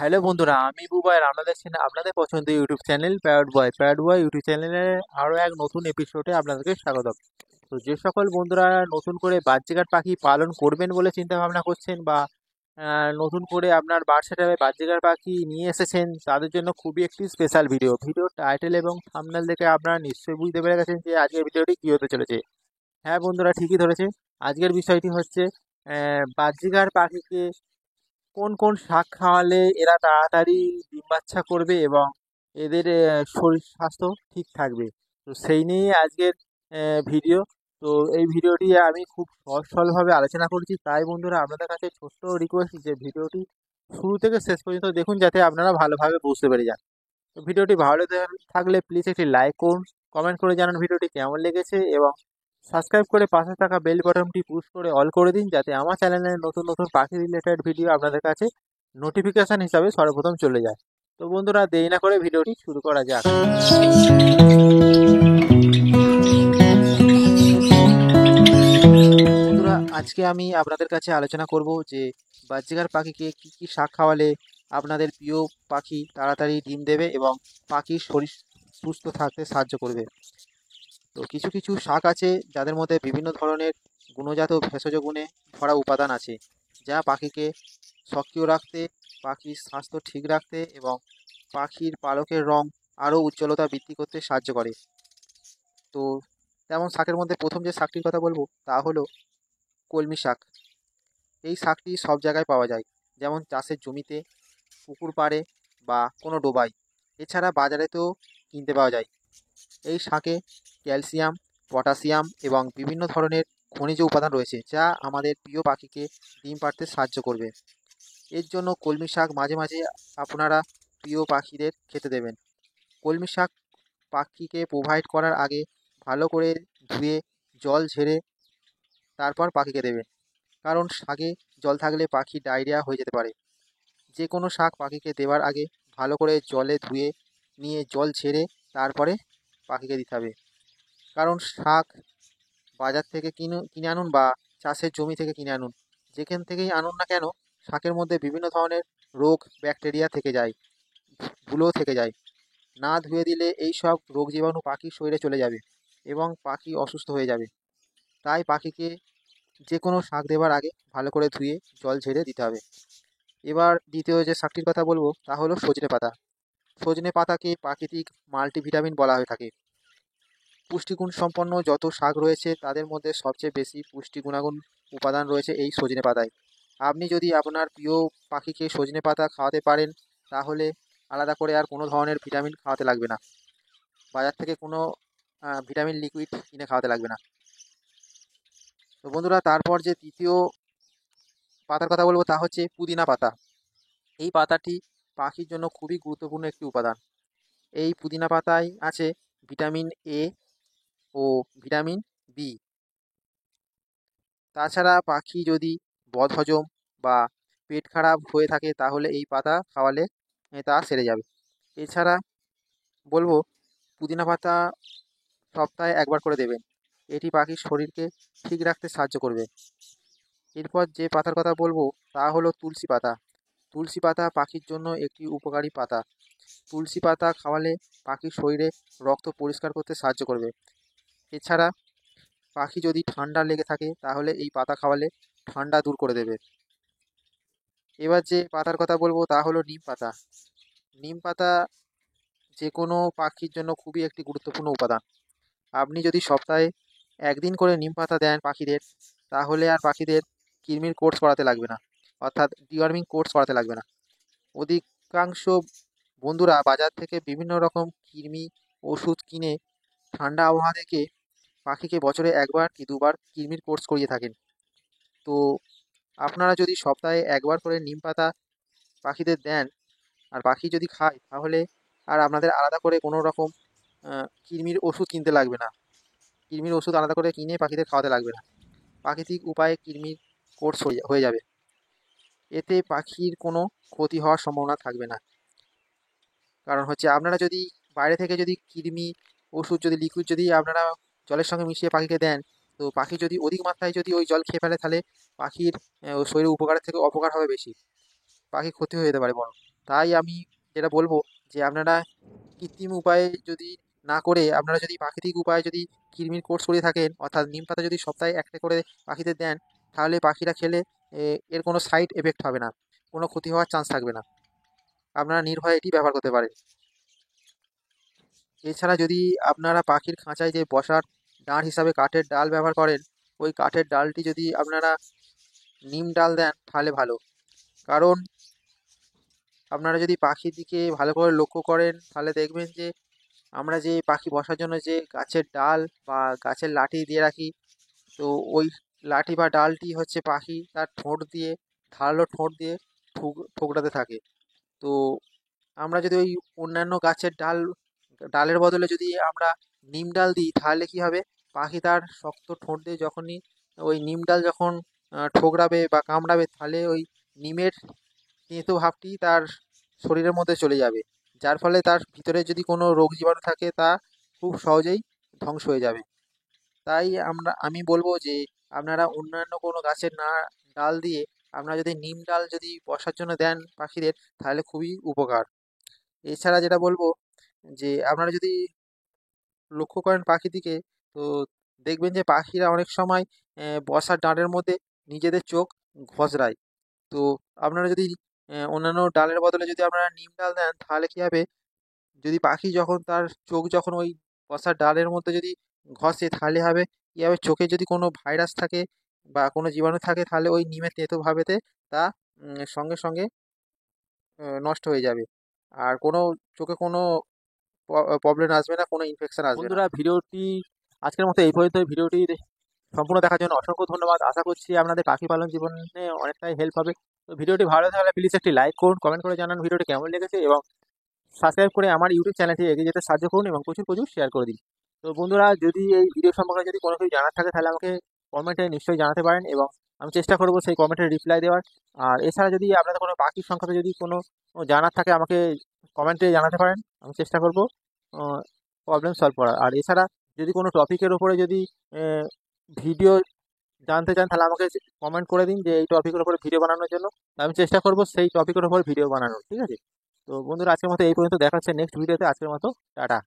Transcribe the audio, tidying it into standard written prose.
Hello বন্ধুরা, আমি বুবাই আর আপনাদের আপনাদের পছন্দের ইউটিউব চ্যানেল প্যাড বয় ইউটিউব চ্যানেলের আরও এক নতুন এপিসোডে আপনাদেরকে স্বাগত। তো যে সকল বন্ধুরা নতুন করে বাচ্চাকার পাখি পালন করবেন বলে চিন্তা ভাবনা করছেন বা নতুন করে আপনার বার্ড সেটআপে বাচ্চাকার পাখি নিয়ে এসেছেন, তাদের জন্য খুবই একটি স্পেশাল ভিডিও টাইটেল এবং থাম্বনেল দেখে আপনারা নিশ্চয়ই বুঝতে পেরে গেছেন যে আজকের ভিডিওটি কী হতে চলেছে। হ্যাঁ বন্ধুরা, ঠিকই ধরেছে। আজকের বিষয়টি হচ্ছে বাচ্চাকার পাখিকে কোন কোন শাক খাওয়ালে এরা তাড়াতাড়ি ডিম বাচ্চা করবে এবং এদের শরীর স্বাস্থ্য ঠিক থাকবে। তো সেই নিয়েই আজকের ভিডিও। তো এই ভিডিওটি আমি খুব সহজ সরলভাবে আলোচনা করছি, তাই বন্ধুরা আপনাদের কাছে ছোট্ট রিকোয়েস্ট যে ভিডিওটি শুরু থেকে শেষ পর্যন্ত দেখুন, যাতে আপনারা ভালোভাবে বুঝতে পেরে যান। তো ভিডিওটি ভালো থাকলে প্লিজ একটি লাইক করুন, কমেন্ট করে জানান ভিডিওটি কেমন লেগেছে এবং সাবস্ক্রাইব করে পাশে থাকা বেল বাটনটি পুশ করে অল করে দিন, যাতে আমার চ্যানেলে নতুন নতুন পাখি রিলেটেড ভিডিও আপনাদের কাছে নোটিফিকেশান হিসাবে সর্বপ্রথম চলে যায়। তো বন্ধুরা, দেরি না করে ভিডিওটি শুরু করা যাক। বন্ধুরা, আজকে আমি আপনাদের কাছে আলোচনা করব যে বাচ্চাকার পাখিকে কি কি শাক খাওয়ালে আপনাদের প্রিয় পাখি তাড়াতাড়ি ডিম দেবে এবং পাখির শরীর সুস্থ থাকতে সাহায্য করবে। তো কিছু কিছু শাক আছে যাদের মধ্যে বিভিন্ন ধরনের গুণজাত ভেষজ গুণে ভরা উপাদান আছে, যা পাখিকে সক্রিয় রাখতে, পাখির স্বাস্থ্য ঠিক রাখতে এবং পাখির পালকের রং আরও উজ্জ্বলতা বৃদ্ধি করতে সাহায্য করে। তো তেমন শাকের মধ্যে প্রথম যে শাকটির কথা বলবো তা হলো কলমি শাক। এই শাকটি সব জায়গায় পাওয়া যায়, যেমন চাষের জমিতে, পুকুর পাড়ে বা কোনো ডোবায়। এছাড়া বাজারেতেও কিনতে পাওয়া যায়। এই শাকে ক্যালসিয়াম, পটাশিয়াম এবং বিভিন্ন ধরনের খনিজ উপাদান রয়েছে, যা আমাদের প্রিয় পাখিকে ডিম পাড়তে সাহায্য করবে। এর জন্য কলমি শাক মাঝে মাঝে আপনারা প্রিয় পাখিদের খেতে দেবেন। কলমি শাক পাখিকে প্রোভাইড করার আগে ভালো করে ধুয়ে জল ঝেড়ে তারপর পাখিকে দেবেন, কারণ শাকে জল থাকলে পাখি ডায়রিয়া হয়ে যেতে পারে। যে কোনো শাক পাখিকে দেওয়ার আগে ভালো করে জলে ধুয়ে নিয়ে জল ঝেড়ে তারপরে পাখিকে দিতে হবে। কারণ শাক বাজার থেকে কিনে আনুন বা চাষের জমি থেকে কিনে আনুন, যেখান থেকেই আনুন না কেন, শাকের মধ্যে বিভিন্ন ধরনের রোগ ব্যাকটেরিয়া থেকে যায়, ধুলো থেকে যায়। না ধুয়ে দিলে এই সব রোগ জীবাণু পাখির শরীরে চলে যাবে এবং পাখি অসুস্থ হয়ে যাবে। তাই পাখিকে যে কোনো শাক দেওয়ার আগে ভালো করে ধুয়ে জল ঝেড়ে দিতে হবে। এবার দ্বিতীয় যে শাকটির কথা বলবো তা হলো সজনে পাতা। সজনে পাতাকে প্রাকৃতিক মাল্টিভিটামিন বলা হয়ে থাকে। পুষ্টিগুণ সম্পন্ন যত শাক রয়েছে তাদের মধ্যে সবচেয়ে বেশি পুষ্টি গুণাগুণ উপাদান রয়েছে এই সজনে পাতায়। আপনি যদি আপনার প্রিয় পাখিকে সজনে পাতা খাওয়াতে পারেন, তাহলে আলাদা করে আর কোনো ধরনের ভিটামিন খাওয়াতে লাগবে না, বাজার থেকে কোনো ভিটামিন লিকুইড কিনে খাওয়াতে লাগবে না। তো বন্ধুরা, তারপর যে তৃতীয় পাতার কথা বলবো তা হচ্ছে পুদিনা পাতা। এই পাতাটি পাখির জন্য খুবই গুরুত্বপূর্ণ একটি উপাদান। এই পুদিনা পাতায় আছে ভিটামিন এ ও ভিটামিন বি। তাছাড়া পাখি যদি বদহজম বা পেট খারাপ হয়ে থাকে, তাহলে এই পাতা খাওয়ালে তা সেরে যাবে। এছাড়া বলবো পুদিনা পাতা সপ্তাহে একবার করে দেবেন, এটি পাখির শরীরকে ঠিক রাখতে সাহায্য করবে। এরপর যে পাতার কথা বলবো তা হলো তুলসী পাতা। তুলসী পাতা পাখির জন্য একটি উপকারী পাতা। তুলসী পাতা খাওয়ালে পাখির শরীরে রক্ত পরিষ্কার করতে সাহায্য করবে। এছাড়া পাখি যদি ঠান্ডা লেগে থাকে, তাহলে এই পাতা খাওয়ালে ঠান্ডা দূর করে দেবে। এবার যে পাতার কথা বলবো তা হলো নিম পাতা। নিম পাতা যে কোনো পাখির জন্য খুবই একটি গুরুত্বপূর্ণ উপাদান। আপনি যদি সপ্তাহে একদিন করে নিম পাতা দেন পাখিদের, তাহলে আর পাখিদের কৃমির কোর্স করাতে লাগবে না, অর্থাৎ ডিওয়ার্মিং কোর্স করাতে লাগবে না। অধিকাংশ বন্ধুরা বাজার থেকে বিভিন্ন রকম কৃমি ওষুধ কিনে ঠান্ডা আবহাওয়া থেকে পাখিকে বছরে একবার কি দুবার কৃমির কোর্স করিয়ে থাকেন। তো আপনারা যদি সপ্তাহে একবার করে নিম পাতা পাখিদের দেন আর পাখি যদি খায়, তাহলে আর আপনাদের আলাদা করে কোনো রকম কৃমির ওষুধ কিনতে লাগবে না। কৃমির ওষুধ আলাদা করে কিনে পাখিদের খাওয়াতে লাগবে না, প্রাকৃতিক উপায়ে কৃমির কোর্স হয়ে যাবে। এতে পাখির কোনো ক্ষতি হওয়ার সম্ভাবনা থাকবে না। কারণ হচ্ছে আপনারা যদি বাইরে থেকে যদি কৃমি ওষুধ যদি লিকুইড যদি আপনারা জলের সঙ্গে মিশিয়ে পাখিকে দেন, তো পাখি যদি অধিক মাত্রায় যদি ওই জল খেয়ে ফেলে, তাহলে পাখির শরীরে উপকারের থেকে অপকার হবে বেশি, পাখি ক্ষতি হয়ে যেতে পারে বড়। তাই আমি যেটা বলবো যে আপনারা কৃত্রিম উপায়ে যদি না করে আপনারা যদি প্রাকৃতিক উপায়ে যদি কৃমির কোর্স করে থাকেন, অর্থাৎ নিম পাতা যদি সপ্তাহে একটা করে পাখিদের দেন, তাহলে পাখিরা খেলে এর কোনো সাইড এফেক্ট হবে না, কোনো ক্ষতি হওয়ার চান্স থাকবে না। আপনারা নির্ভয়ে এটি ব্যবহার করতে পারেন। এছাড়া যদি আপনারা পাখির খাঁচায় যে বসার ডাঁড় হিসাবে কাঠের ডাল ব্যবহার করেন, ওই কাঠের ডালটি যদি আপনারা নিম ডাল দেন তাহলে ভালো। কারণ আপনারা যদি পাখির দিকে ভালো করে লক্ষ্য করেন তাহলে দেখবেন যে আমরা যে পাখি বসার জন্য যে গাছের ডাল বা গাছের লাঠি দিয়ে রাখি, তো ওই লাঠি বা ডালটি হচ্ছে পাখি তার ঠোঁট দিয়ে, ধারালো ঠোঁট দিয়ে ঠোকরাতে থাকে। তো আমরা যদি ওই অন্যান্য গাছের ডালের বদলে যদি আমরা নিম ডাল দিই তাহলে কি হবে, পাখি তার শক্ত ঠোঁট দিয়ে যখনই ওই নিম ডাল যখন ঠোকরাবে বা কামড়াবে, তাহলে ওই নিমের তেঁতো ভাবটি তার শরীরের মধ্যে চলে যাবে, যার ফলে তার ভিতরে যদি কোনো রোগ জীবাণু থাকে তা খুব সহজেই ধ্বংস হয়ে যাবে। তাই আমি বলবো যে আপনারা অন্যান্য কোনো গাছের ডাল দিয়ে আপনারা যদি নিম ডাল যদি বসার জন্য দেন পাখিদের, তাহলে খুবই উপকার। এছাড়া যেটা বলবো যে আপনারা যদি লক্ষ্য করেন পাখির দিকে, তো দেখবেন যে পাখিরা অনেক সময় বসার ডাঁড়ের মধ্যে নিজেদের চোখ ঘষড়ায়। তো আপনারা যদি অন্যান্য ডালের বদলে যদি আপনারা নিম ডাল দেন তাহলে কী হবে, যদি পাখি যখন তার চোখ যখন ওই বসার ডালের মধ্যে যদি ঘষে, তাহলে হবে কী হবে, চোখে যদি কোনো ভাইরাস থাকে বা কোনো জীবাণু থাকে, তাহলে ওই নিমের তেঁতো ভাবেতে তা সঙ্গে সঙ্গে নষ্ট হয়ে যাবে, আর কোনো চোখে কোনো প্রবলেম আসবে না, কোনো ইনফেকশন আসবে না। বন্ধুরা, ভিডিওটি আজকের মতো এই পর্যন্ত। ভিডিওটি সম্পূর্ণ দেখার জন্য অসংখ্য ধন্যবাদ। আশা করছি আপনাদের পাখি পালন জীবনে অনেকটাই হেল্প হবে। তো ভিডিওটি ভালো লাগলে প্লিজ একটি লাইক করুন, কমেন্ট করে জানান ভিডিওটি কেমন লেগেছে, এবং সাবস্ক্রাইব করে আমার ইউটিউব চ্যানেলটি এগিয়ে যেতে সাহায্য করুন, এবং প্রচুর প্রচুর শেয়ার করে দিন। তো বন্ধুরা, যদি এই ভিডিও সম্পর্কে যদি কোনো কিছু জানার থাকে তাহলে আমাকে কমেন্টে নিশ্চয়ই জানাতে পারেন, এবং আমি চেষ্টা করবো সেই কমেন্টের রিপ্লাই দেওয়ার। আর এছাড়া যদি আপনাদের কোনো পাখির সংক্রান্ত যদি কোনো জানার থাকে আমাকে কমেন্টে জানাতে পারেন, আমি চেষ্টা করবো প্রবলেম সলভ করার। আর এছাড়া যদি কোনো টপিকের উপরে যদি ভিডিও জানতে চান তাহলে আমাকে কমেন্ট করে দিন যে এই টপিকের উপরে ভিডিও বানানোর জন্য, আমি চেষ্টা করবো সেই টপিকের উপর ভিডিও বানানোর। ঠিক আছে? তো বন্ধুরা, আজকের মতো এই পর্যন্ত। দেখা হচ্ছে নেক্সট ভিডিওতে। আজকের মতো টাটা।